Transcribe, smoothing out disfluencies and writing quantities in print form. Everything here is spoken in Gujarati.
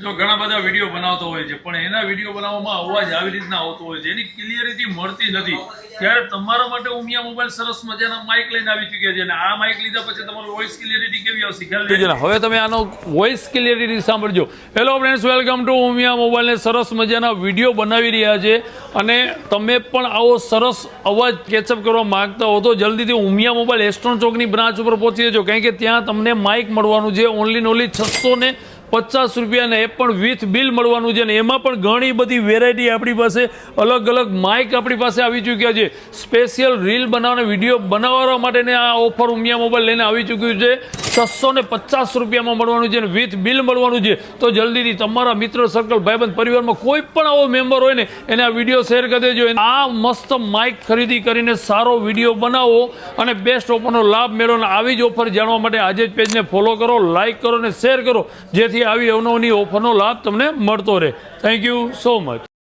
જો ઘણા બધા વિડીયો બનાવતો હોય છે પણ એના વિડીયો બનાવવામાં અવાજ આવી રીતના આવતો હોય છે, એની ક્લિયરિટી મળતી નથી. ત્યારે તમારા માટે ઉમિયા મોબાઈલ સરસ મજાના માઇક લઈને આવી ચૂક્યા છે અને આ માઇક લીધા પછી તમારું વોઇસ ક્લિયરિટી કેવી આવશે ખ્યાલ છે. હવે તમે આનો વોઇસ ક્લિયરિટી સાંભળજો. Hello friends, welcome to Umiya મોબાઈલને સરસ મજાના વિડીયો બનાવી રહ્યા છે અને તમે પણ આવો સરસ અવાજ કેચઅપ કરવા માંગતા હો તો જલ્દીથી ઉમિયા મોબાઈલ એસ્ટ્રોન ચોકની બ્રાન્ચ ઉપર પહોંચી જજો, કારણ કે ત્યાં તમને માઇક મળવાનું છે ઓનલી 650 રૂપિયા, એ પણ વિથ બિલ મળવાનું છે. અને એમાં પણ ઘણી બધી વેરાયટી આપણી પાસે અલગ અલગ માઇક આપણી પાસે આવી ચૂક્યા છે. સ્પેશિયલ રીલ બનાવવાના વિડીયો બનાવવા માટે આ ઓફર ઉમિયા મોબાઈલ લઈને આવી ચૂક્યું છે. 650 રૂપિયામાં મળવાનું છે અને વિથ બિલ મળવાનું છે. તો જલ્દીથી તમારા મિત્ર સર્કલ, ભાઈબંધ, પરિવારમાં કોઈ પણ આવો મેમ્બર હોય ને એને આ વિડીયો શેર કરી દેજો. આ મસ્ત માઇક ખરીદી કરીને સારો વિડીયો બનાવો અને બેસ્ટ ઓફરનો લાભ મેળવો. અને આવી જ ઓફર જાણવા માટે આજે જ પેજને ફોલો કરો, લાઇક કરો અને શેર કરો, જેથી આવી અવનવી ઓફરનો લાભ તમને મળતો રહે. Thank you so much.